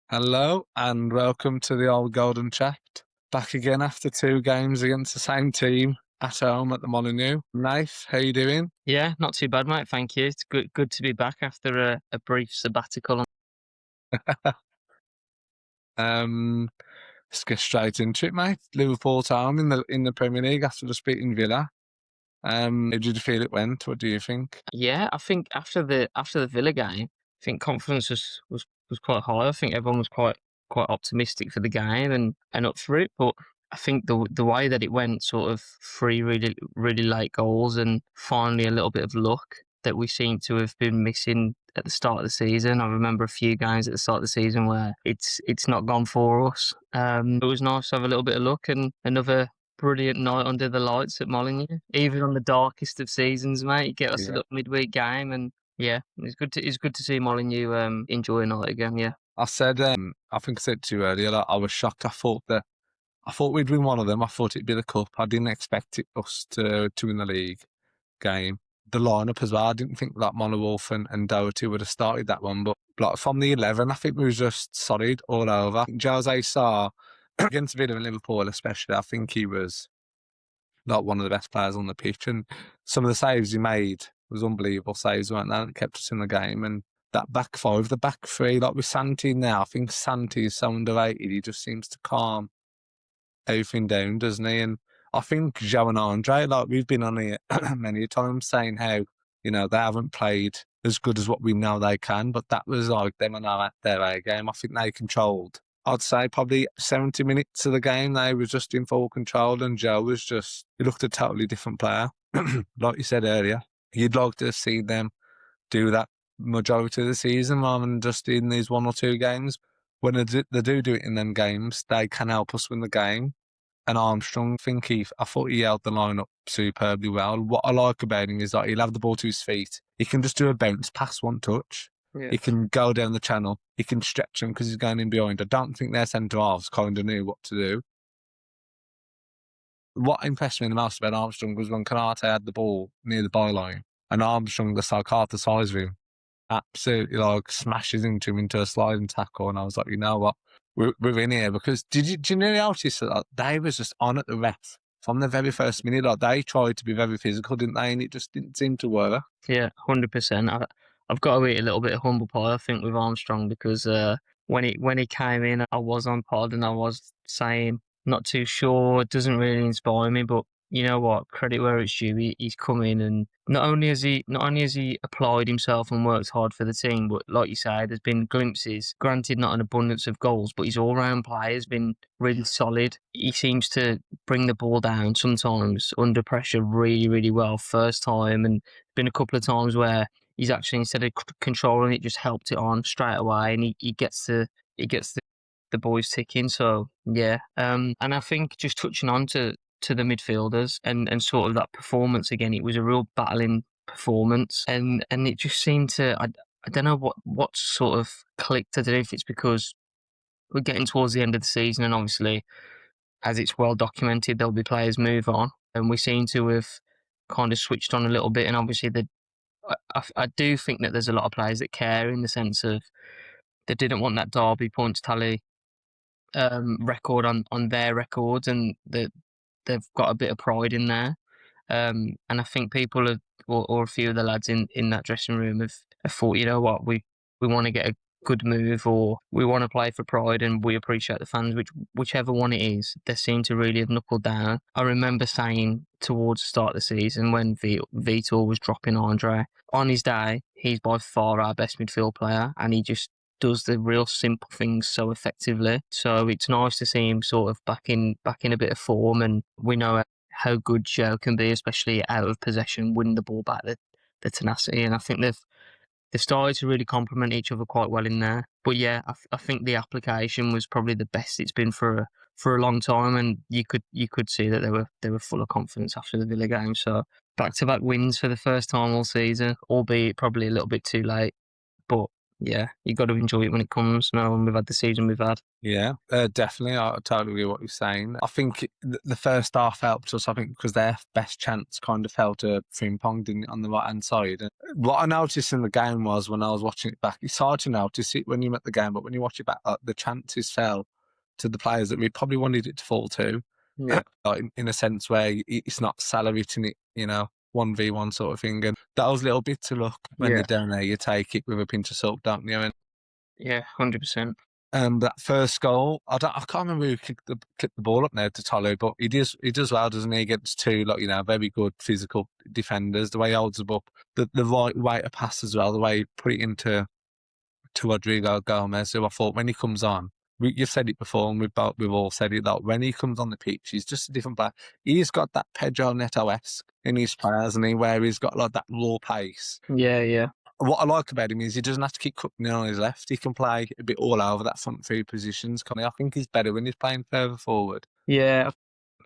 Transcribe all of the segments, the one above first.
Hello and welcome to the old Golden Chat. Back again after 2 games against the same team at home at the Molineux. Nath, how you doing? Yeah, not too bad, mate. Thank you. It's good to be back after a brief sabbatical. Let's get straight into it, mate. Liverpool's home in the Premier League after just beating Villa. How did you feel it went? What do you think? Yeah, I think after the Villa game, I think confidence was quite high. I think everyone was quite optimistic for the game and up for it. But I think the way that it went, sort of three really late goals and finally a little bit of luck that we seem to have been missing at the start of the season. I remember a few games at the start of the season where it's not gone for us. It was nice to have a little bit of luck and another brilliant night under the lights at Molineux. Even on the darkest of seasons, mate, you get us a Yeah. little midweek game, and yeah, it's good to see Molineux enjoy a night again. Yeah, I said, I think I said to you earlier, like, I was shocked. I thought we'd win one of them. I thought it'd be the cup. I didn't expect us to win the league game. The lineup as well. I didn't think that Monowolf and Doherty would have started that one, but like from the 11, I think we was just solid all over. Jose Sarr against Villa and Liverpool, especially. I think he was like one of the best players on the pitch, and some of the saves he made was unbelievable saves, weren't they? That kept us in the game, and that back five, the back three, like with Santi now. I think Santi is so underrated. He just seems to calm everything down, doesn't he? And I think Joe and Andre, like we've been on here many times saying how, they haven't played as good as what we know they can, but that was like them and their A game. I think they controlled, I'd say probably 70 minutes of the game, they was just in full control, and Joe was just, he looked a totally different player. Like you said earlier, you'd like to see them do that majority of the season rather than just in these 1 or 2 games. When they do it in them games, they can help us win the game. And Armstrong, I thought he held the line up superbly well. What I like about him is that he'll have the ball to his feet. He can just do a bounce pass, one touch. yeah, He can go down the channel. He can stretch him because he's going in behind. I don't think their centre halves kind of knew what to do. What impressed me the most about Armstrong was when Kanate had the ball near the byline, and Armstrong, the half the size of him, absolutely like smashes into him into a sliding tackle. And I was like, you know what? We're in here. Because do you notice that they was just on at the ref from the very first minute? Like they tried to be very physical, didn't they? And it just didn't seem to work. yeah, 100%. I've got to eat a little bit of humble pie, I think, with Armstrong because when he came in, I was on pod and I was saying not too sure. It doesn't really inspire me, but you know what? Credit where it's due. He's come in and not only has he applied himself and worked hard for the team, but like you say, there's been glimpses. Granted, not an abundance of goals, but his all-round play has been really solid. He seems to bring the ball down sometimes under pressure really, really well first time, and been a couple of times where he's actually, instead of controlling it, just helped it on straight away, and he gets the boys ticking. So yeah, and I think just touching on to the midfielders and sort of that performance again, it was a real battling performance, and it just seemed to I don't know what sort of clicked. I don't know if it's because we're getting towards the end of the season, and obviously, as it's well documented, there'll be players move on, and we seem to have kind of switched on a little bit. And obviously, I do think that there's a lot of players that care in the sense of they didn't want that Derby points tally record on their records, and that they've got a bit of pride in there. And I think people have, or a few of the lads in that dressing room have thought, you know what, we want to get a good move, or we want to play for pride, and we appreciate the fans, whichever one it is. They seem to really have knuckled down. I remember saying towards the start of the season when Vitor was dropping Andre, on his day, he's by far our best midfield player, and he just does the real simple things so effectively. So it's nice to see him sort of back in a bit of form, and we know how good Joe can be, especially out of possession, winning the ball back, the tenacity, and I think they've started to really complement each other quite well in there. But yeah, I think the application was probably the best it's been for a long time, and you could see that they were full of confidence after the Villa game. So back to back wins for the first time all season, albeit probably a little bit too late. But yeah, you got to enjoy it when it comes. No, when we've had the season we've had. Yeah, definitely. I totally agree with what you're saying. I think the first half helped us, I think, because their best chance kind of fell to Frimpong, didn't it, on the right-hand side. And what I noticed in the game was when I was watching it back, it's hard to notice it when you're at the game, but when you watch it back, the chances fell to the players that we probably wanted it to fall to. Yeah, Like in a sense where it's not salary to it, 1v1 sort of thing. And those little bits of luck when they're yeah, down there, you take it with a pinch of salt, don't you? And yeah, 100%. that first goal, I can't remember who kicked the ball up there to Tolu, but he does well, doesn't he? Against two, like, very good physical defenders. The way he holds them up, the right way to pass as well, the way he put it into to Rodrigo Gomes, who I thought when he comes on, you've said it before, and we've all said it, that when he comes on the pitch, he's just a different player. He's got that Pedro Neto-esque in his players, and where he's got like that raw pace. Yeah, yeah, What I like about him is he doesn't have to keep cutting in on his left. He can play a bit all over that front three positions. I think he's better when he's playing further forward. yeah.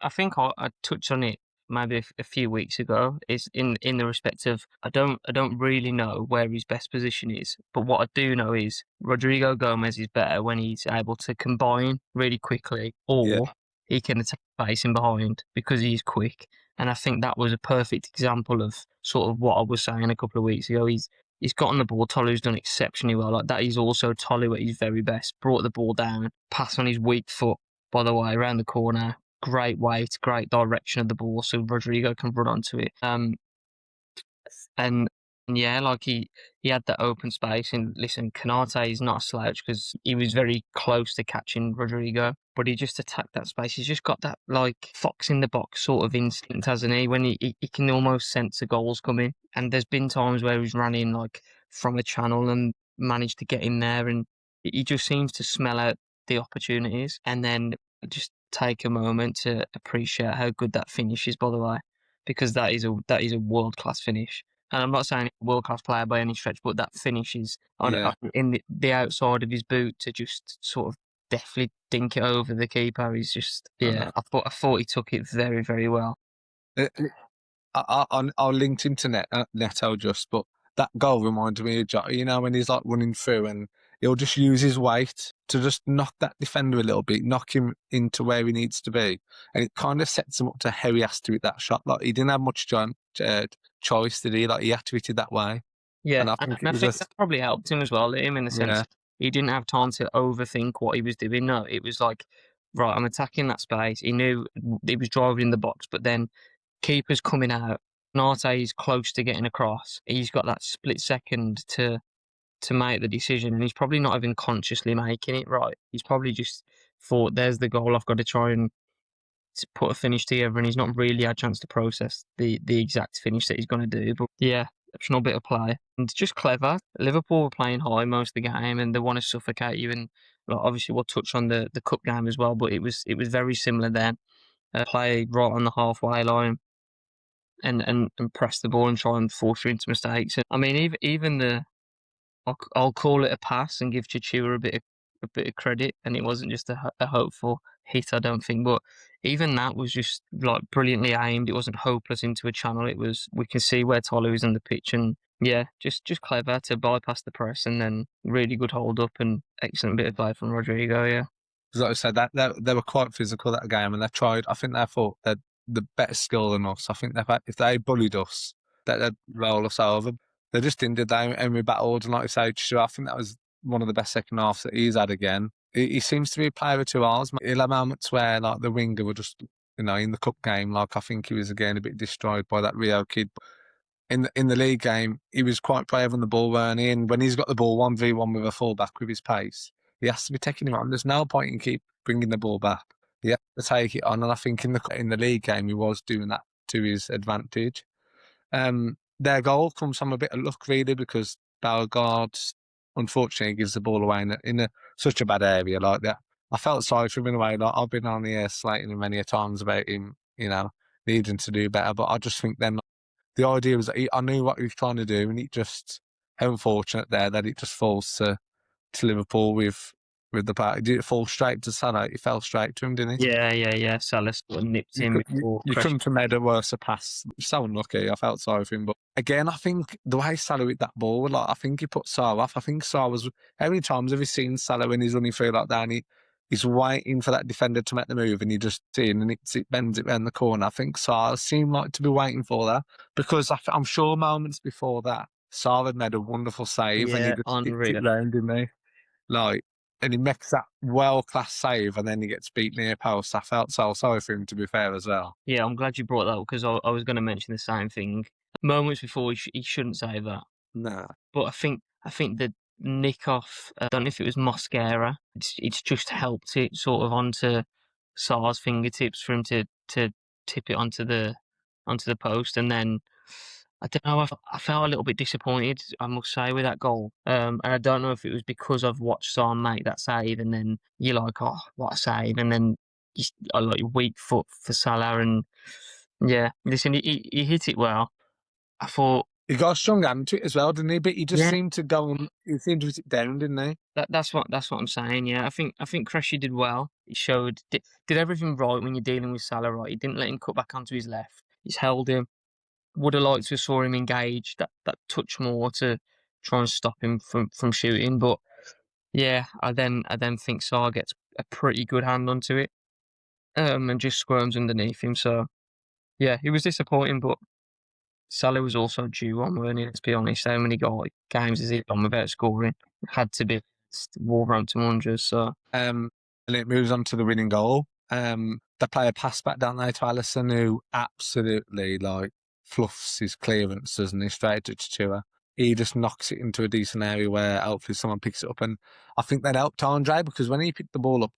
I think I touched on it maybe a few weeks ago. Is in the respect of I don't really know where his best position is, but what I do know is Rodrigo Gomez is better when he's able to combine really quickly, Yeah, or he can attack facing behind because he's quick. And I think that was a perfect example of sort of what I was saying a couple of weeks ago. He's gotten the ball. Tolu's done exceptionally well. Like that, he's also Tolu at his very best. Brought the ball down, pass on his weak foot. By the way, around the corner, great weight, great direction of the ball, so Rodrigo can run onto it. And yeah, like he had that open space. And listen, Canate is not a slouch because he was very close to catching Rodrigo, but he just attacked that space. He's just got that like fox in the box sort of instinct, hasn't he? When he can almost sense the goals coming. And there's been times where he's run in like from a channel and managed to get in there, and he just seems to smell out the opportunities and then just take a moment to appreciate how good that finish is, by the way, because that is a world class finish. And I'm not saying he's a world class player by any stretch, but that finish is yeah. in the outside of his boot to just sort of definitely dink it over the keeper. He's just, I yeah. know. I thought he took it very very well. Uh, I linked him to Neto just, but that goal reminded me of Jota, when he's like running through and he'll just use his weight to just knock that defender a little bit, knock him into where he needs to be. And it kind of sets him up to how he has to hit that shot. Like, he didn't have much choice, did he? Like, he had to hit it that way. Yeah, And I and think I it was think that just, probably helped him as well, him in the sense yeah, that he didn't have time to overthink what he was doing. No, it was like, right, I'm attacking that space. He knew he was driving in the box, but then keeper's coming out. Nate is close to getting across. He's got that split second to make the decision, and he's probably not even consciously making it right. He's probably just thought, "There's the goal. I've got to try and put a finish together," and he's not really had a chance to process the exact finish that he's going to do. But yeah, exceptional bit of play and just clever. Liverpool were playing high most of the game, and they want to suffocate you. And like, obviously, we'll touch on the cup game as well, but it was very similar then. Play right on the halfway line and press the ball and try and force you into mistakes. And I mean, even the I'll call it a pass and give Chichua a bit of credit, and it wasn't just a hopeful hit, I don't think. But even that was just like brilliantly aimed. It wasn't hopeless into a channel. It was, we can see where Tolu is on the pitch, and yeah, just clever to bypass the press, and then really good hold up and excellent bit of play from Rodrigo. Yeah, like I said, that they were quite physical that game, and they tried. I think they thought they'd the better skill than us. I think if they bullied us, they'd roll us over. They just didn't, did they? And we battled, and like I say, I think that was one of the best second halves that he's had again. He seems to be a player of two halves. He'll have moments where like the winger would just, in the cup game, like I think he was again a bit destroyed by that Rio kid. In the league game, he was quite brave on the ball, weren't he? And when he's got the ball 1v1 with a fullback with his pace, he has to be taking him on. There's no point in keep bringing the ball back. He has to take it on, and I think in the league game he was doing that to his advantage. Their goal comes from a bit of luck, really, because Bellegarde unfortunately gives the ball away in such a bad area like that. I felt sorry for him in a way. Like, I've been on the air slating him many a times about him, needing to do better. But I just think then the idea was that I knew what he was trying to do, and it just, how unfortunate there that it just falls to Liverpool with with the part. Did it fall straight to Salah? It fell straight to him, didn't it? Yeah. Salah sort of nipped You, in could, before you Crash. couldn't have made a worse pass. So unlucky. I felt sorry for him. But again, I think the way Salah hit that ball, like I think he put Salah off. I think Salah was. How many times have you seen Salah when he's running through like that? And he's waiting for that defender to make the move, and he just in and it bends it round the corner. I think Salah seemed like to be waiting for that because I'm sure moments before that, Salah had made a wonderful save, and he Yeah, just tipped it unreal. round, didn't he? Like, and he makes that world-class save, and then he gets beat near post. I felt so sorry for him, to be fair, as well. Yeah, I'm glad you brought that up because I was going to mention the same thing. Moments before he shouldn't say that, Nah. but I think the nick off. I don't know if it was mascara. It's just helped it sort of onto Sar's fingertips for him to tip it onto the post, and then I don't know. I felt a little bit disappointed, I must say, with that goal. And I don't know if it was because I've watched Sar make that save, and then you're like, oh, what a save, and then I like weak foot for Salah, and yeah, listen, he hit it well. I thought He got a strong hand to it as well, didn't he? But he just yeah, seemed to go and he seemed to hit it down, didn't he? that's what I'm saying. Yeah, I think Cressy did well. He did everything right when you're dealing with Salah. Right, he didn't let him cut back onto his left. He's held him. Would have liked to have saw him engage that touch more to try and stop him from shooting. But yeah, I then think Saar gets a pretty good hand onto it, and just squirms underneath him. So yeah, it was disappointing, but Salah was also due one, weren't he? Let's be honest. How many games has he done without scoring? It had to be Wolverhampton Wanderers. So And it moves on to the winning goal. They play a pass back down there to Alisson, who absolutely like fluffs his clearance, doesn't he? Straight to Chua. He just knocks it into a decent area where hopefully someone picks it up. And I think that helped Andre because when he picked the ball up,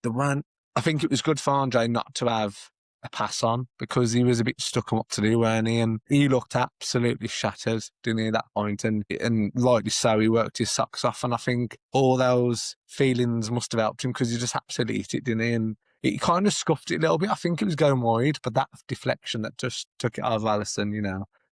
I think it was good for Andre not to have a pass on because he was a bit stuck on what to do, weren't he? And he looked absolutely shattered, didn't he, at that point? And rightly so, he worked his socks off. And I think all those feelings must have helped him because he just absolutely hit it, didn't he? And he kind of scuffed it a little bit. I think it was going wide, but that deflection that just took it out of Alisson,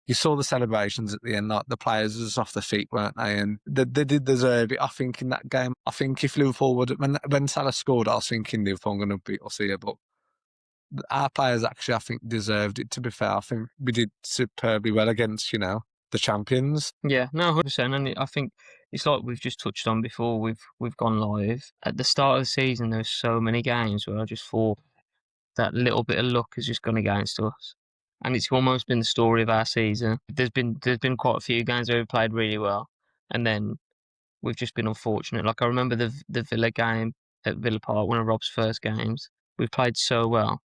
you saw the celebrations at the end, like the players were just off their feet, weren't they? And they did deserve it, I think, in that game. I think if Liverpool when Salah scored, I was thinking Liverpool are going to beat us here, but our players actually, I think, deserved it, to be fair. I think we did superbly well against, the champions. yeah, no, 100%. And I think it's like we've just touched on before. We've gone live at the start of the season. There were so many games where I just thought that little bit of luck has just gone against us, and it's almost been the story of our season. There's been quite a few games where we've played really well, and then we've just been unfortunate. Like I remember the Villa game at Villa Park, one of Rob's first games. We played so well,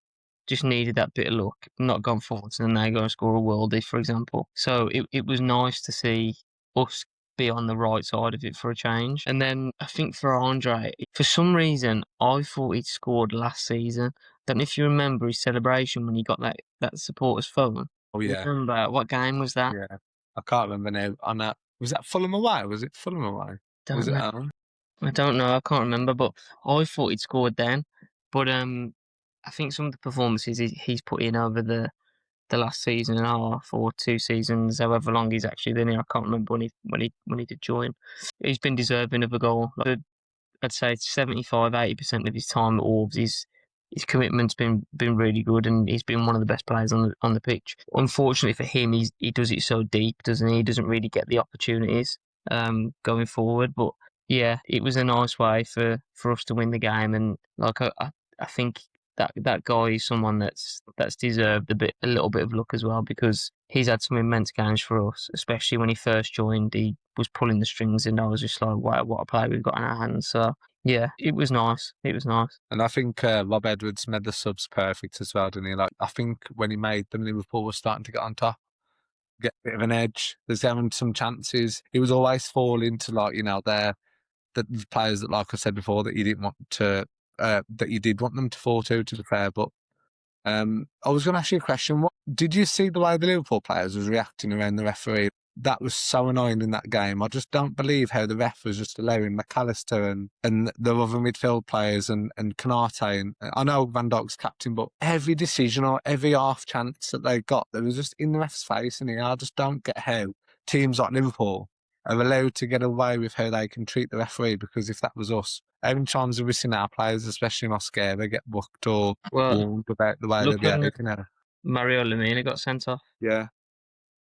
just needed that bit of luck, not gone forwards, and then they go and score a worldie, for example. So it was nice to see us be on the right side of it for a change. And then I think for Andre, for some reason, I thought he'd scored last season. Don't know if you remember his celebration when he got that supporter's phone. Oh, You yeah. remember what game was that? Yeah. I can't remember now. On that, was that Fulham away? Was it Fulham away? Was Don't it know. home? I don't know. I can't remember, but I thought he'd scored then. But I think some of the performances he's put in over the last season and a half or 2 seasons, however long he's actually been here, I can't remember when he did join. He's been deserving of a goal. Like, I'd say 75-80% of his time at Wolves, his commitment's been really good, and he's been one of the best players on the pitch. Unfortunately for him, he does it so deep, doesn't he? He doesn't really get the opportunities going forward. But yeah, it was a nice way for us to win the game, and like I think that guy is someone that's deserved a little bit of luck as well, because he's had some immense games for us, especially when he first joined. He was pulling the strings, and I was just like, wow, what a player we've got in our hands. So yeah, it was nice. It was nice. And I think Rob Edwards made the subs perfect as well, didn't he? Like, I think when he made them, Liverpool was starting to get on top, get a bit of an edge. There's having some chances. He was always falling to, like, the players that, like I said before, that you didn't want to, that you did want them to fall to be fair. But I was going to ask you a question. What did you see the way the Liverpool players was reacting around the referee? That was so annoying in that game. I just don't believe how the ref was just allowing McAllister and the other midfield players and Kanate, and I know Van Dijk's captain, but every decision or every half chance that they got, they was just in the ref's face. And I just don't get how teams like Liverpool are allowed to get away with how they can treat the referee, because if that was us, how many times have we seen our players, especially Mosquera, get booked or Well, warned about the way look they're when behaving? Mario Lemina got sent off, Yeah,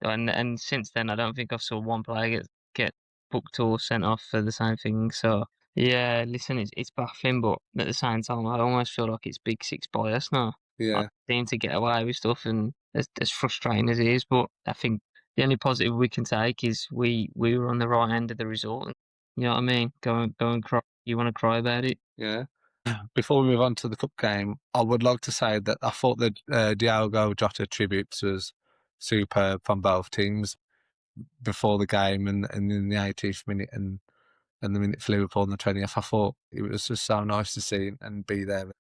and since then I don't think I've saw one player get booked or sent off for the same thing. So yeah, listen, it's baffling, but at the same time, I almost feel like it's Big Six bias now. I yeah, seem to get away with stuff, and as frustrating as it is, but I think the only positive we can take is we were on the right end of the result. You know what I mean? Go and cry. You want to cry about it? yeah. Before we move on to the cup game, I would like to say that I thought the Diogo Jota tributes was superb from both teams before the game and in the 80th minute and the minute for Liverpool in the 20th. I thought it was just so nice to see and be there.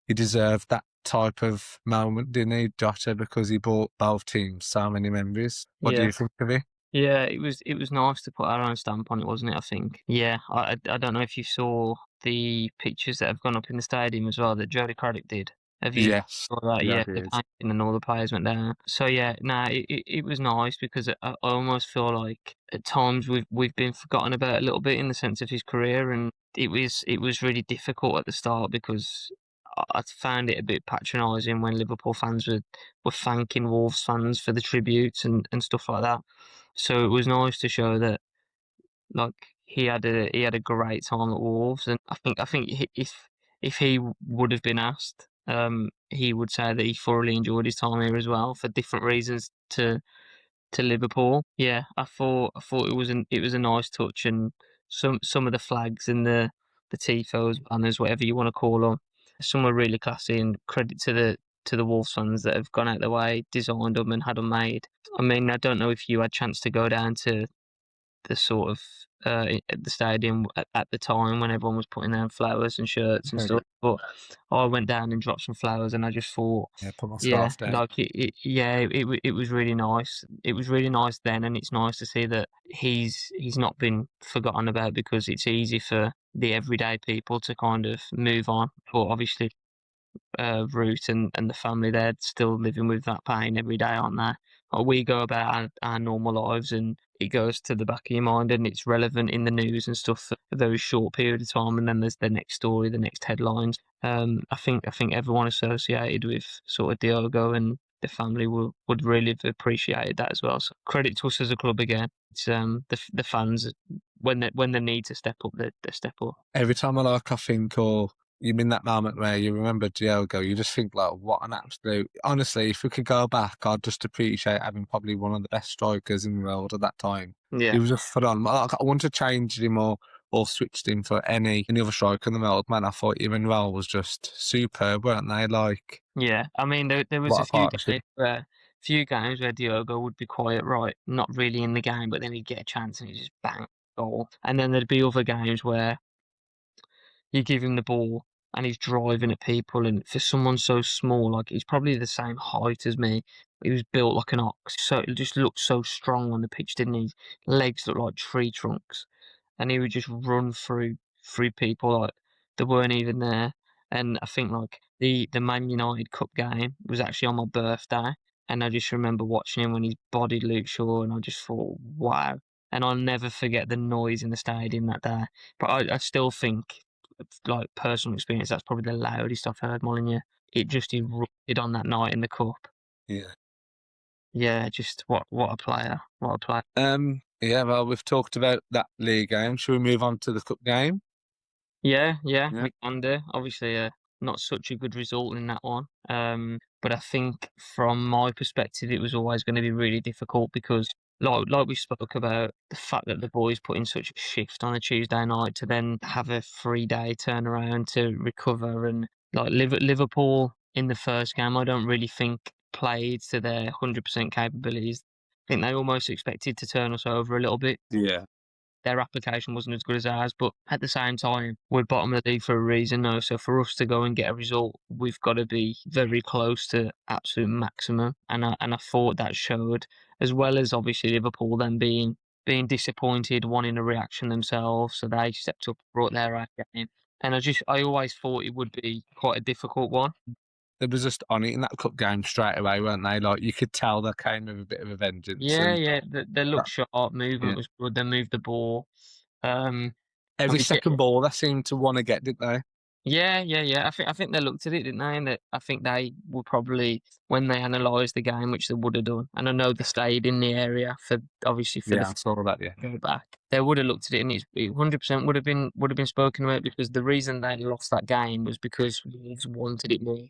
He deserved that type of moment, didn't he, Jota, because he brought both teams so many memories. What do Yeah. you think of it? Yeah, it was nice to put our own stamp on it, wasn't it? I think. Yeah, I don't know if you saw the pictures that have gone up in the stadium as well that Jody Craddock did. Have you Yes. saw that? Yeah, Yeah, it the is. painting and all the players went down. So yeah, nah, it was nice because I almost feel like at times we've been forgotten about a little bit in the sense of his career, and it was really difficult at the start because I found it a bit patronising when Liverpool fans were thanking Wolves fans for the tributes and stuff like that. So it was nice to show that like he had a great time at Wolves, and I think if he would have been asked, he would say that he thoroughly enjoyed his time here as well for different reasons to Liverpool. Yeah, I thought it was a nice touch, and some of the flags and the tifos, banners, whatever you want to call them, some were really classy. And credit to the Wolves fans that have gone out their way, designed them, and had them made. I mean, I don't know if you had chance to go down to the sort of at the stadium at the time when everyone was putting down flowers and shirts and Okay. stuff. But I went down and dropped some flowers, and I just thought, Yeah, put my yeah, scarf down. like yeah, it was really nice. It was really nice then, and it's nice to see that he's not been forgotten about because it's easy for the everyday people to kind of move on. But obviously, Root and the family, they're still living with that pain every day, aren't they? Like we go about our normal lives and it goes to the back of your mind and it's relevant in the news and stuff for a very short period of time, and then there's the next story, the next headlines. I think everyone associated with sort of Diogo and the family would really have appreciated that as well. So credit to us as a club again. It's the fans when they need to step up, they step up. Every time I think, or you mean that moment where you remember Diogo, you just think like, what an absolute. Honestly, if we could go back, I'd just appreciate having probably one of the best strikers in the world at that time. He Yeah. was just phenomenal. I want to change him or switched him for any other striker in the world. Man, I thought him and Raul was just superb, weren't they? Like, Yeah, I mean, there was what a a partnership. few games where Diogo would be quiet, right, not really in the game, but then he'd get a chance and he'd just bang goal. And then there'd be other games where you give him the ball and he's driving at people, and for someone so small, like he's probably the same height as me, but he was built like an ox, so it just looked so strong on the pitch, didn't he? Legs looked like tree trunks, and he would just run through people like they weren't even there. And I think like the Man United Cup game was actually on my birthday, and I just remember watching him when he's bodied Luke Shaw, and I just thought, wow. And I'll never forget the noise in the stadium that day. But I still think, like personal experience, that's probably the loudest I've heard Molineux. It just erupted on that night in the cup. Yeah. Yeah, just what a player, what a player. Yeah, well, we've talked about that league game. Should we move on to the cup game? Yeah, yeah, Yeah. we can do. Obviously, not such a good result in that one. But I think from my perspective, it was always going to be really difficult because, like we spoke about, the fact that the boys put in such a shift on a Tuesday night to then have a 3 day turnaround to recover, and like Liverpool in the first game, I don't really think played to their 100% capabilities. I think they almost expected to turn us over a little bit. Yeah. Their application wasn't as good as ours, but at the same time, we're bottom of the league for a reason now. So for us to go and get a result, we've got to be very close to absolute maximum. And I thought that showed, as well as obviously Liverpool then being disappointed, wanting a reaction themselves. So they stepped up, brought their A game. And I always thought it would be quite a difficult one. They was just on it in that cup game straight away, weren't they? Like you could tell they came with a bit of a vengeance, Yeah, and yeah. They looked that, sharp. yeah. Movement was good. They moved the ball. Um, Every obviously, second ball they seemed to want to get, didn't they? yeah. I think they looked at it, didn't they? And that I think they were probably when they analysed the game, which they would have done. And I know they stayed in the area for obviously for the Yeah, I saw that. Yeah, go back. They would have looked at it, and it 100% would have been spoken about because the reason they lost that game was because Wolves wanted it more.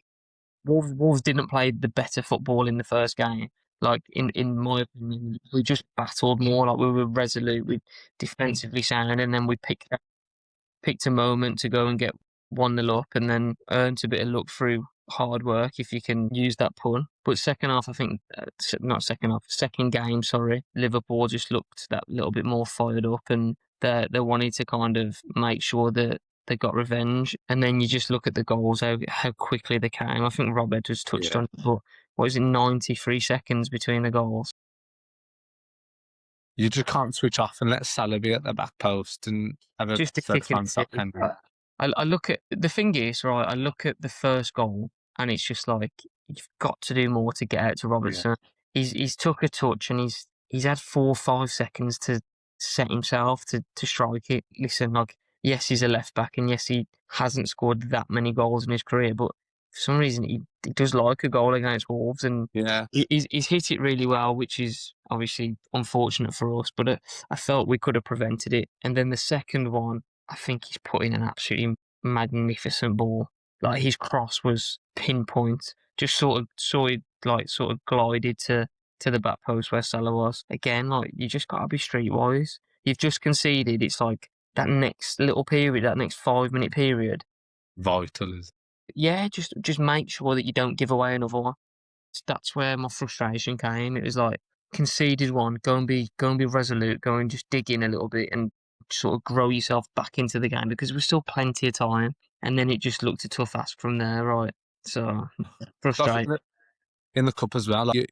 Wolves didn't play the better football in the first game. Like in my opinion, we just battled more. Like we were resolute, we defensively sound, and then we picked a moment to go and get 1-0 up and then earned a bit of luck through hard work, if you can use that pun. But second half, I think, not second half, second game, sorry, Liverpool just looked that little bit more fired up and they wanted to kind of make sure that they got revenge. And then you just look at the goals, how quickly they came. I think Rob Edwards touched yeah. on it, but what was it, 93 seconds between the goals? You just can't switch off and let Salah be at the back post and have a Just a third kick in fan the stop teeth. can. I look at the thing is, right, I look at the first goal and it's just like you've got to do more to get out to Yeah, Robertson. He's took a touch and he's had 4 or 5 seconds to set himself to strike it. Listen, like yes, he's a left back and yes, he hasn't scored that many goals in his career, but for some reason he does like a goal against Wolves and yeah. he's hit it really well, which is obviously unfortunate for us. But I felt we could have prevented it. And then the second one, I think he's put in an absolutely magnificent ball. Like his cross was pinpoint, just sort of saw it like sort of glided to the back post where Salah was. Again, like you just gotta be streetwise. You've just conceded. It's like that next little period, that next 5 minute period. Vital is. Yeah, just make sure that you don't give away another one. That's where my frustration came. It was like conceded one, go and be resolute, go and just dig in a little bit and sort of grow yourself back into the game because there's still plenty of time. And then it just looked a tough ask from there, right? So I think frustrating. that in the cup as well, like,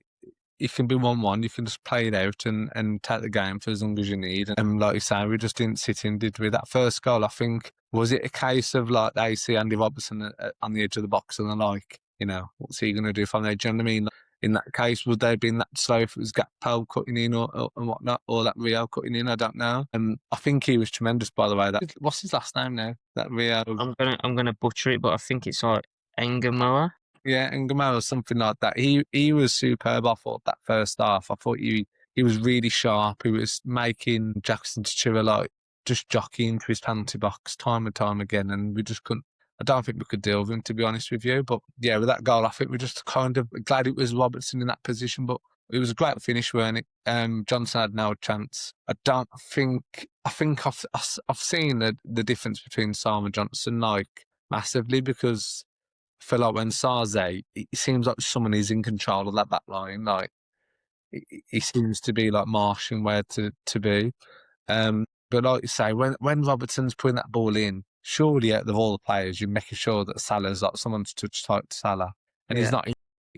you can be 1-1, you can just play it out and take the game for as long as you need. And like you say, we just didn't sit in, did we? That first goal, I think, was it a case of like they see Andy Robertson on the edge of the box and they're like, what's he going to do from there? Do you know what I mean? In that case, would they have been that slow if it was Gakpo cutting in or and whatnot, or that Rio cutting in? I don't know. I think he was tremendous, by the way. What's his last name now? That Rio. I'm gonna butcher it, but I think it's like Engamoa. Yeah, and Gamal or something like that. He was superb. I thought that first half. I thought he was really sharp. He was making Jackson Chira like just jockeying to his penalty box time and time again, and we just couldn't. I don't think we could deal with him, to be honest with you. But yeah, with that goal, I think we're just kind of glad it was Robertson in that position. But it was a great finish, weren't it? Johnson had no chance. I don't think. I think I've seen the difference between Sam and Johnson like massively because feel like when Sarze, it seems like someone is in control of that back line. Like he seems to be like marshalling where to be. But like you say, when Robertson's putting that ball in, surely out of all the players, you're making sure that Salah's like someone to touch tight to Salah, and he's Yeah. not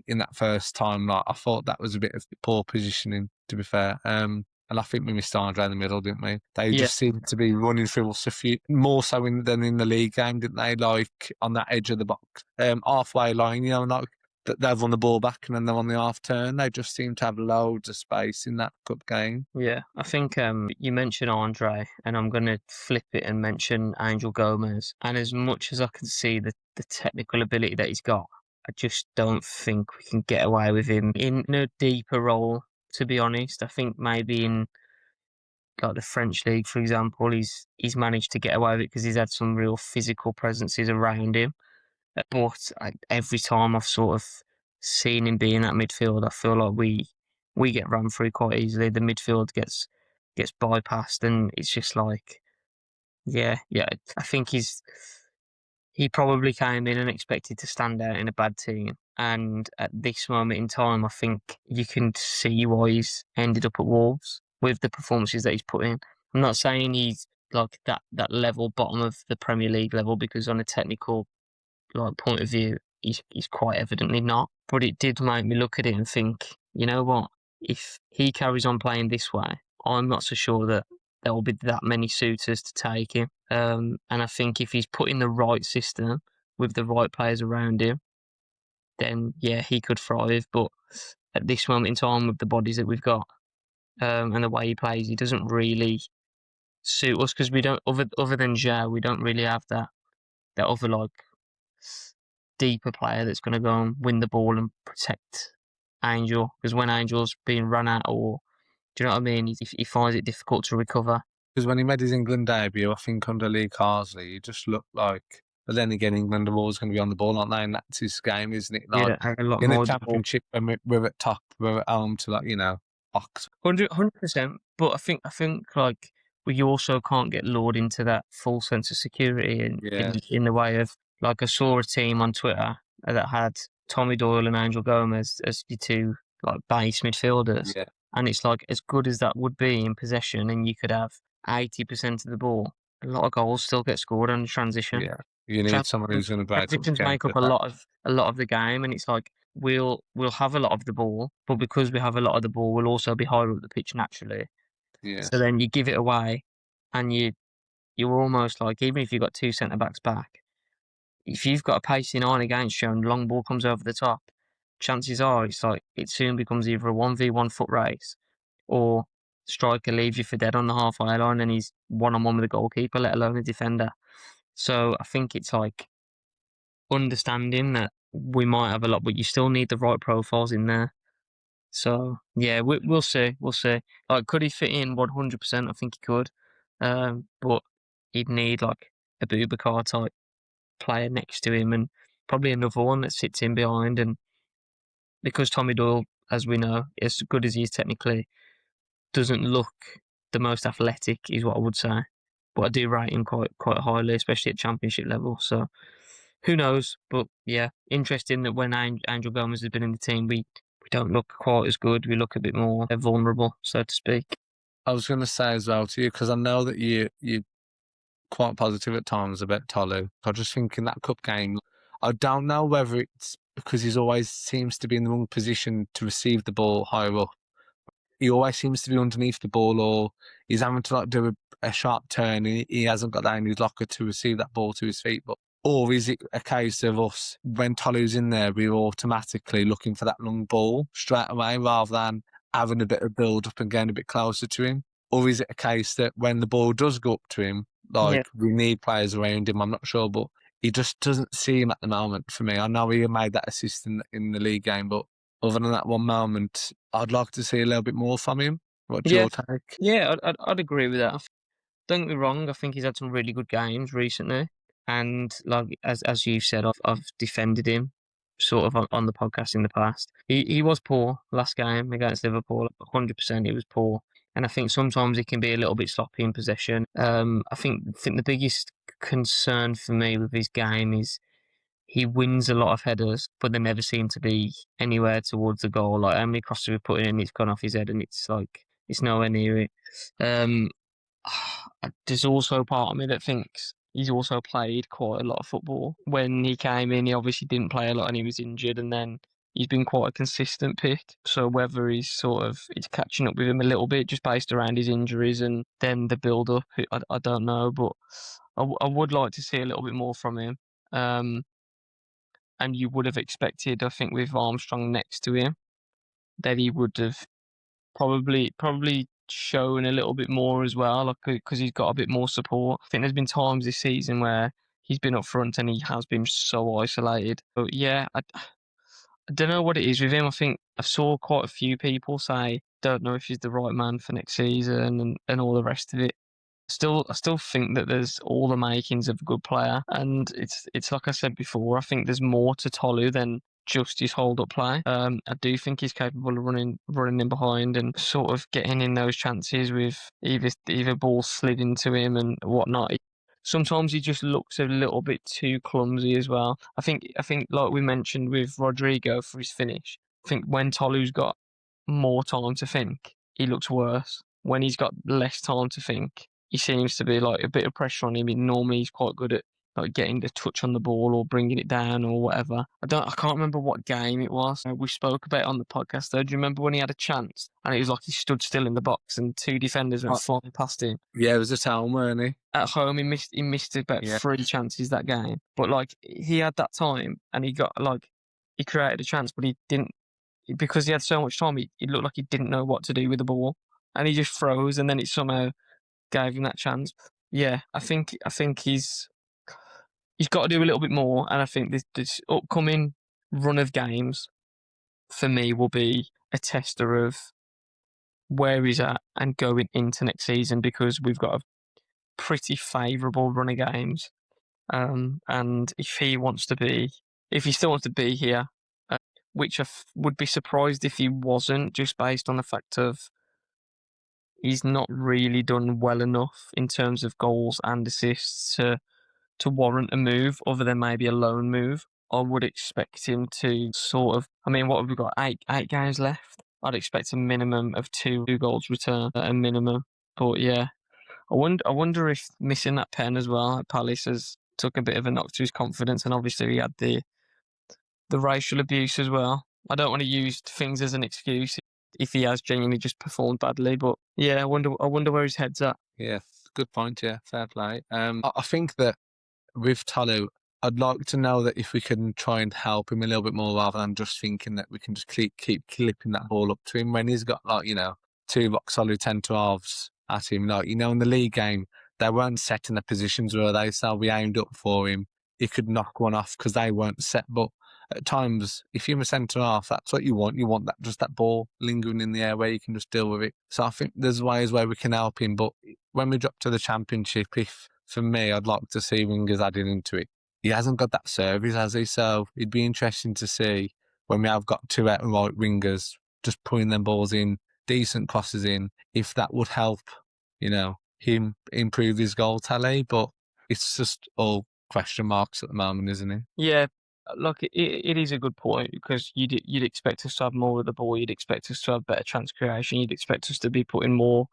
in that first time. Like I thought that was a bit of poor positioning, to be fair. And I think we missed Andre in the middle, didn't we? They Yeah. just seemed to be running through us a few more so than in the league game, didn't they? Like on that edge of the box, halfway line, like that they've won the ball back and then they're on the half turn. They just seem to have loads of space in that cup game. Yeah, I think you mentioned Andre, and I'm going to flip it and mention Angel Gomes. And as much as I can see the technical ability that he's got, I just don't think we can get away with him in a deeper role. To be honest, I think maybe in like the French league, for example, he's managed to get away with it because he's had some real physical presences around him. But every time I've sort of seen him be in that midfield, I feel like we get run through quite easily. The midfield gets bypassed, and it's just like, yeah. I think he probably came in and expected to stand out in a bad team. And at this moment in time, I think you can see why he's ended up at Wolves with the performances that he's put in. I'm not saying he's like that level, bottom of the Premier League level, because on a technical like point of view, he's quite evidently not. But it did make me look at it and think, you know what? If he carries on playing this way, I'm not so sure that there will be that many suitors to take him. And I think if he's put in the right system with the right players around him, then yeah, he could thrive. But at this moment in time, with the bodies that we've got and the way he plays, he doesn't really suit us because we don't other than Ja, we don't really have that other like deeper player that's going to go and win the ball and protect Angel. Because when Angel's being run at, or do you know what I mean, he finds it difficult to recover. Because when he made his England debut, I think under Lee Carsley, he just looked like. But then again, England are always going to be on the ball, aren't they? And that's his game, isn't it? Like Yeah, a lot in the more the ball. Championship, when we're at top, we're at home to like box. 100%. But I think like we also can't get lured into that full sense of security in the way of like I saw a team on Twitter that had Tommy Doyle and Angel Gomes as your two like base midfielders, Yeah, and it's like as good as that would be in possession, and you could have 80% of the ball, a lot of goals still get scored on transition. yeah. You need someone who's going to break up the Transitions make counter up attack. a lot of the game, and it's like we'll have a lot of the ball, but because we have a lot of the ball, we'll also be higher up the pitch naturally. Yeah, So then you give it away, and you're almost like even if you've got two centre backs back, if you've got a pacey nine against you and long ball comes over the top, chances are it's like it soon becomes either a 1v1 foot race or striker leaves you for dead on the halfway line and he's one on one with the goalkeeper, let alone a defender. So I think it's like understanding that we might have a lot, but you still need the right profiles in there. So yeah, we'll see. We'll see. Like, could he fit in 100%? I think he could, but he'd need like a Boubacar type player next to him, and probably another one that sits in behind. And because Tommy Doyle, as we know, as good as he is technically, doesn't look the most athletic, is what I would say. But I do rate him quite highly, especially at championship level. So who knows? But yeah, interesting that when Angel Gomes has been in the team, we don't look quite as good. We look a bit more vulnerable, so to speak. I was going to say as well to you because I know that you're quite positive at times about Tolu. I just think in that cup game, I don't know whether it's because he's always seems to be in the wrong position to receive the ball higher up. He always seems to be underneath the ball, or he's having to like do a sharp turn, and he hasn't got that in his locker to receive that ball to his feet. Or is it a case of us when Tolu's in there, we're automatically looking for that long ball straight away rather than having a bit of build up and getting a bit closer to him? Or is it a case that when the ball does go up to him, Yeah, like we need players around him? I'm not sure, but he just doesn't see him at the moment for me. I know he made that assist in the league game, but other than that one moment, I'd like to see a little bit more from him. What's yeah, your take? yeah. I'd agree with that. Don't get me wrong. I think he's had some really good games recently, and like as you said, I've defended him sort of on the podcast in the past. He was poor last game against Liverpool. 100%, he was poor, and I think sometimes he can be a little bit sloppy in possession. I think the biggest concern for me with his game is he wins a lot of headers, but they never seem to be anywhere towards the goal. Like how many crosses we put in, it's gone off his head, and it's like it's nowhere near it. Um, there's also part of me that thinks he's also played quite a lot of football. When he came in, he obviously didn't play a lot, and he was injured, and then he's been quite a consistent pick. So whether he's sort of it's catching up with him a little bit just based around his injuries and then the build up, I don't know, but I would like to see a little bit more from him. Um, and you would have expected, I think, with Armstrong next to him, that he would have probably shown a little bit more as well, like because he's got a bit more support. I think there's been times this season where he's been up front and he has been so isolated. But yeah, I don't know what it is with him. I think I saw quite a few people say don't know if he's the right man for next season and all the rest of it. I still think that there's all the makings of a good player, and it's like I said before. I think there's more to Tolu than just his hold up play. I do think he's capable of running in behind and sort of getting in those chances with either balls slid into him and whatnot. Sometimes he just looks a little bit too clumsy as well. I think like we mentioned with Rodrigo for his finish. I think when Tolu's got more time to think, he looks worse. When he's got less time to think, he seems to be like a bit of pressure on him. Normally he's quite good at like getting the touch on the ball or bringing it down or whatever. I can't remember what game it was. We spoke about it on the podcast though. Do you remember when he had a chance and it was like he stood still in the box and two defenders went flying past him? Yeah, it was a town, weren't he? At home, he missed about Yeah. three chances that game. But like he had that time and he got like he created a chance, but he didn't, because he had so much time. It looked like he didn't know what to do with the ball, and he just froze, and then it somehow gave him that chance. Yeah, I think he's got to do a little bit more, and I think this upcoming run of games for me will be a tester of where he's at and going into next season, because we've got a pretty favourable run of games. And if he still wants to be here, which would be surprised if he wasn't, just based on the fact of he's not really done well enough in terms of goals and assists to warrant a move, other than maybe a loan move. I would expect him to sort of. I mean, what have we got? Eight games left. I'd expect a minimum of two goals return at a minimum. But yeah, I wonder if missing that pen as well at Palace has took a bit of a knock to his confidence, and obviously he had the racial abuse as well. I don't want to use things as an excuse if he has genuinely just performed badly, but yeah, I wonder where his head's at. Yeah, good point. Yeah, fair play. I think that with Tolu, I'd like to know that if we can try and help him a little bit more, rather than just thinking that we can just keep clipping that ball up to him when he's got, like, two rock solid centre halves at him. Like, in the league game, they weren't set in the positions, were they? So we aimed up for him. He could knock one off because they weren't set. But at times, if you're a centre half, that's what you want. You want that ball lingering in the air where you can just deal with it. So I think there's ways where we can help him. But when we drop to the Championship, for me, I'd like to see wingers added into it. He hasn't got that service, has he? So it'd be interesting to see when we have got two outright wingers just putting them balls in, decent crosses in, if that would help, him improve his goal tally. But it's just all question marks at the moment, isn't it? Yeah, look, it is a good point, because you'd expect us to have more of the ball. You'd expect us to have better chance creation. You'd expect us to be putting more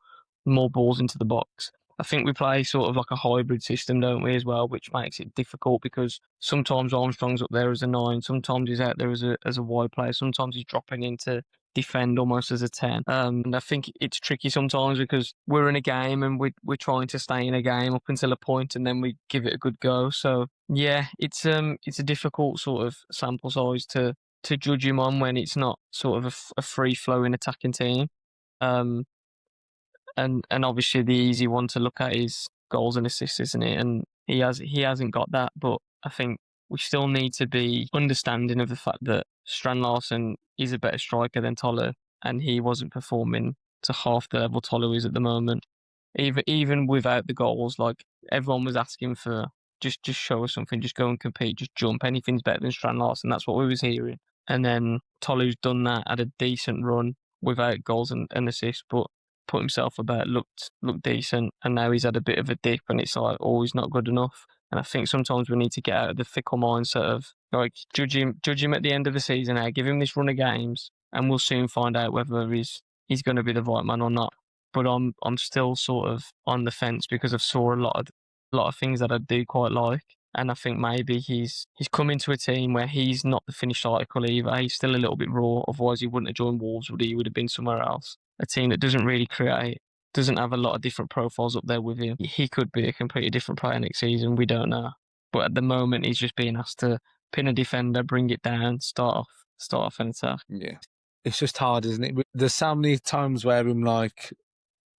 balls into the box. I think we play sort of like a hybrid system, don't we, as well, which makes it difficult, because sometimes Armstrong's up there as a 9, sometimes he's out there as a wide player, sometimes he's dropping into defend almost as a 10. And I think it's tricky sometimes, because we're in a game and we're trying to stay in a game up until a point, and then we give it a good go. So yeah, it's a difficult sort of sample size to judge him on, when it's not sort of a free flowing attacking team. Um, and obviously the easy one to look at is goals and assists, isn't it? And he hasn't got that, but I think we still need to be understanding of the fact that Strand Larsen is a better striker than Tolu, and he wasn't performing to half the level Tolu is at the moment. Even without the goals, like, everyone was asking for, just show us something, just go and compete, just jump. Anything's better than Strand Larsen. That's what we was hearing. And then Tolu's done that, had a decent run without goals and assists, but put himself about, looked decent, and now he's had a bit of a dip, and it's like, oh, he's not good enough. And I think sometimes we need to get out of the fickle mindset of, like, judge him at the end of the season. Now, give him this run of games, and we'll soon find out whether he's going to be the right man or not. But I'm still sort of on the fence, because I've saw a lot of things that I do quite like. And I think maybe he's come into a team where he's not the finished article either. He's still a little bit raw. Otherwise, he wouldn't have joined Wolves, would he? He would have been somewhere else. A team that doesn't really create, doesn't have a lot of different profiles up there with him. He could be a completely different player next season. We don't know. But at the moment, he's just being asked to pin a defender, bring it down, start off an attack. Yeah. It's just hard, isn't it? There's so many times where I'm like,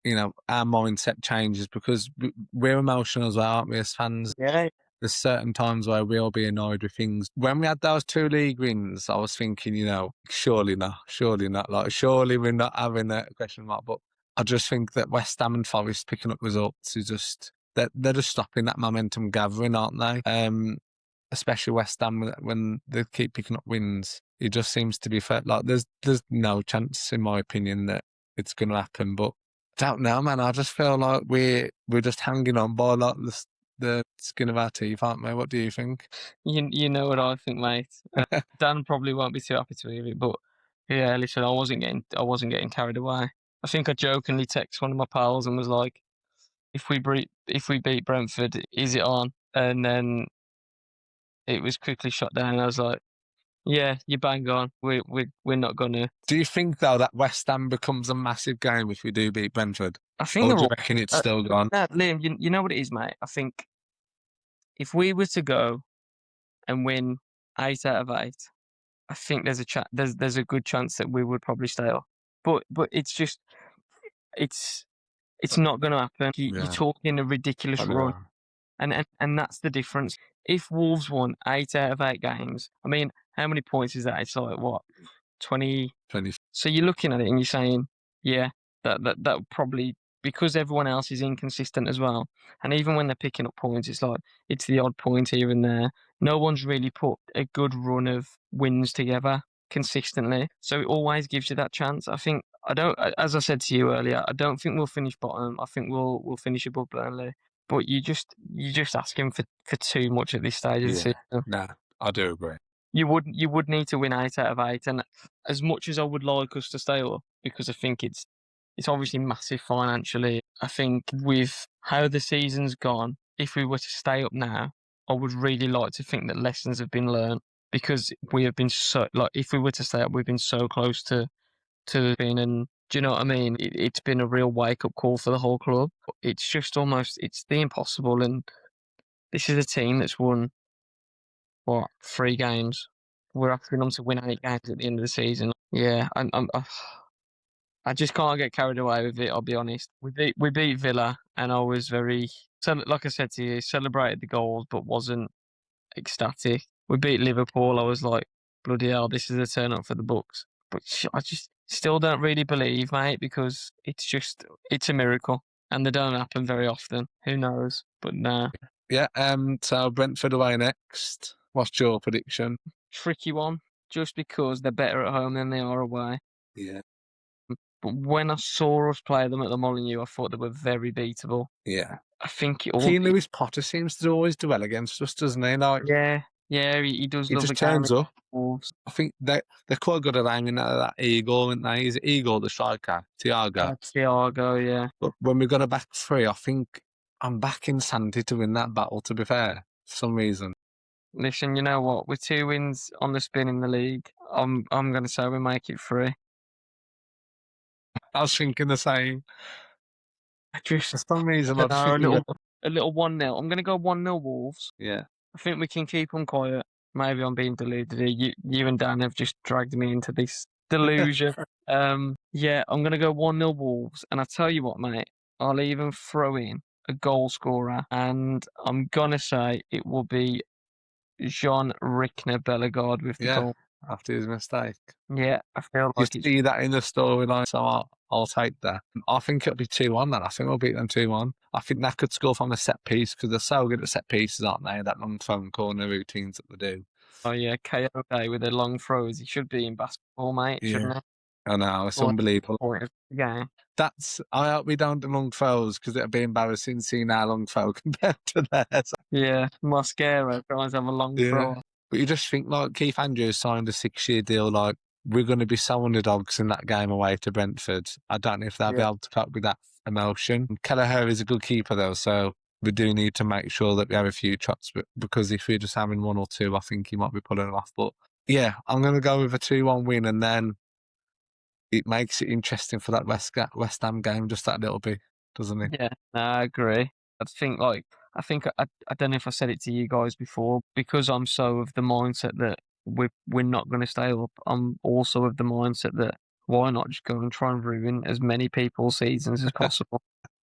our mindset changes, because we're emotional as well, aren't we, as fans? Yeah. There's certain times where we'll be annoyed with things. When we had those 2 league wins, I was thinking, surely not. Like, surely we're not having a question mark. But I just think that West Ham and Forest picking up results is just, they're just stopping that momentum gathering, aren't they? Especially West Ham, when they keep picking up wins. It just seems to be fair. Like, there's no chance, in my opinion, that it's going to happen. But I don't know, man. I just feel like we're just hanging on by, like, the skin of our teeth, aren't we? What do you think? You know what I think, mate. Dan probably won't be too happy to hear it, but yeah, listen, I wasn't getting carried away. I think I jokingly texted one of my pals and was like, if we beat Brentford, is it on? And then it was quickly shut down. And I was like, yeah, you bang on. We're not gonna. Do you think, though, that West Ham becomes a massive game if we do beat Brentford? I think Or they're do you all. reckon it's still gone? Liam, you know what it is, mate. I think if we were to go and win 8 out of 8, I think there's a good chance that we would probably stay up. But it's just it's it's not going to happen. You're Yeah, talking a ridiculous I run, know. and that's the difference. If Wolves won 8 out of 8 games, I mean, how many points is that? It's like what 20. 20, So you're looking at it and you're saying, yeah, that would probably, because everyone else is inconsistent as well. And even when they're picking up points, it's like it's the odd point here and there. No one's really put a good run of wins together consistently. So it always gives you that chance. I think I don't as I said to you earlier, I don't think we'll finish bottom. I think we'll finish above Burnley. But you're just asking for too much at this stage of the yeah, season. nah, I do agree. You would need to win 8 out of 8, and as much as I would like us to stay up, because I think it's obviously massive financially. I think with how the season's gone, if we were to stay up now, I would really like to think that lessons have been learned, because we have been so, like, if we were to stay up, we've been so close to being, and do you know what I mean? It's been a real wake up call for the whole club. It's just almost it's the impossible, and this is a team that's won what 3 games. We're asking them to win 8 games at the end of the season. Yeah, I just can't get carried away with it. I'll be honest. We beat Villa, and I was very, so like I said to you, celebrated the goals, but wasn't ecstatic. We beat Liverpool. I was like, bloody hell, this is a turn up for the books. But I just still don't really believe, mate, because it's a miracle, and they don't happen very often. Who knows? But nah, Yeah, so Brentford away next. What's your prediction? tricky one. Just because they're better at home than they are away. Yeah, But when I saw us play them at the Molineux, I thought they were very beatable. yeah. I think it all, Keen Lewis Potter seems to always do well against us, doesn't he? Like, yeah, yeah, he does he love a just game turns against up. Wolves. I think they're quite good at aiming at that Eagle, aren't they? Is it Eagle, the striker, Thiago? Thiago, yeah. But when we got a back three, I think I'm backing Santi to win that battle, to be fair, for some reason. Listen, you know what? With 2 wins on the spin in the league, I'm going to say we make it 3. I was thinking the same. I For just, some reason, I I don't just know, think we get. a little 1-0. I'm going to go 1-0 Wolves. Yeah. I think we can keep them quiet. Maybe I'm being deluded here. You and Dan have just dragged me into this delusion. Yeah, I'm gonna go 1-0 Wolves, and I tell you what, mate, I'll even throw in a goal scorer, and I'm gonna say it will be Jean Rickner Bellegarde with the Yeah, goal. after his mistake. Yeah, I feel You like it's see that in the storyline, so I'll take that. I think it'll be 2-1 then. I think we'll beat them 2-1. I think that could score from a set piece because they're so good at set pieces, aren't they? That long phone corner routines that they do. oh yeah, KO with the long throws. He should be in basketball, mate, Yeah. shouldn't he? I know, it's Well, unbelievable. point of the game. I hope we don't do long throws because it'll be embarrassing seeing our long throw compared to theirs. Yeah, Mosquera tries to have a long Yeah. throw. But you just think, like, Keith Andrews signed a 6-year deal, like, we're going to be so underdogs in that game away to Brentford. I don't know if they'll be Yeah, able to cope with that emotion. Kelleher is a good keeper, though, so we do need to make sure that we have a few shots, but because if we're just having one or two, I think he might be pulling it off. But yeah, I'm going to go with a 2-1 win, and then it makes it interesting for that West Ham game just that little bit, doesn't it? yeah, no, I agree. I don't know if I said it to you guys before, because I'm so of the mindset that we're not going to stay up. I'm also of the mindset that why not just go and try and ruin as many people's seasons as possible.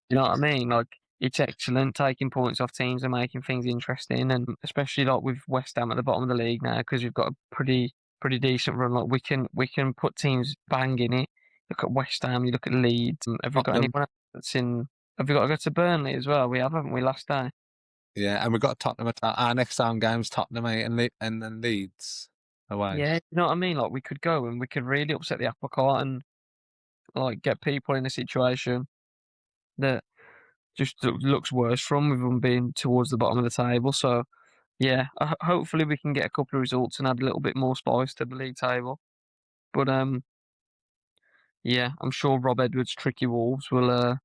You know what I mean? Like, it's excellent taking points off teams and making things interesting, and especially like with West Ham at the bottom of the league now, because we've got a pretty decent run. Like, we can put teams banging it. Look at West Ham. You look at Leeds. Have we got Tottenham, anyone else that's in? Have we got to go to Burnley as well? We haven't we, last day? yeah, and we've got Tottenham at our next home game's Tottenham, mate, and then Leeds away. Yeah, you know what I mean? Like, we could go and we could really upset the apple cart and like get people in a situation that just looks worse from with them being towards the bottom of the table. So yeah, hopefully we can get a couple of results and add a little bit more spice to the league table. But yeah, I'm sure Rob Edwards' tricky Wolves will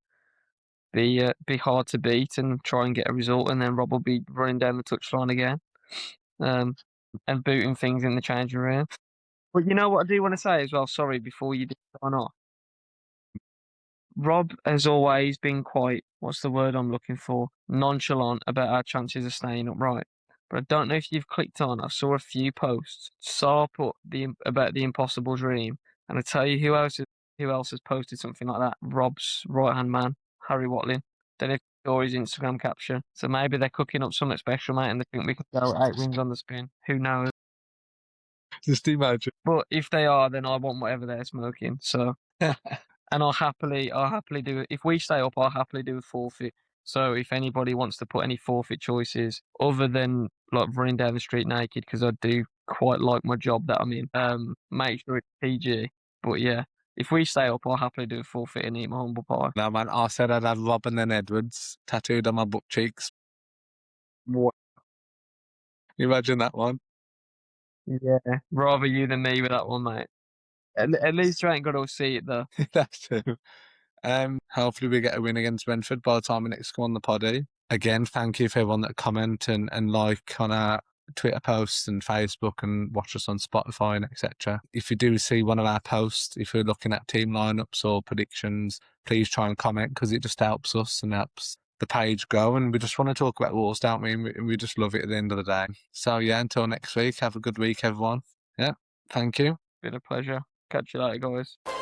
be hard to beat and try and get a result, and then Rob will be running down the touchline again, um, and booting things in the changing room. But you know what I do want to say as well. Sorry, before you sign off, Rob has always been quite, what's the word I'm looking for? Nonchalant about our chances of staying upright. but I don't know if you've clicked on. I saw a few posts. Saw put about the impossible dream, and I tell you who else has posted something like that. Rob's right hand man, Harry Watlin. Don't know if you saw his Instagram caption. So maybe they're cooking up something special, mate, and they think we could go 8 wins on the spin. Who knows? Just imagine. But if they are, then I want whatever they're smoking. So, and I'll happily do it. If we stay up, I'll happily do a forfeit. So if anybody wants to put any forfeit choices other than like running down the street naked, because I do quite like my job that I'm in, make sure it's PG. But yeah, if we stay up, I'll happily do a forfeit and eat my humble pie. No, man, I said I'd have Rob and then Edwards tattooed on my butt cheeks. What? You imagine that one? Yeah, rather you than me with that one, mate. At least you ain't got to see it though. That's true. Hopefully we get a win against Brentford by the time we next go on the poddy. Again, thank you for everyone that comment and like on our Twitter posts and Facebook and watch us on Spotify and etc. If you do see one of our posts, if you're looking at team lineups or predictions, please try and comment because it just helps us and helps the page grow. And we just want to talk about Wolves, don't we? And we just love it at the end of the day. So yeah, until next week, have a good week, everyone. Yeah, thank you. Been a pleasure. Catch you later, guys.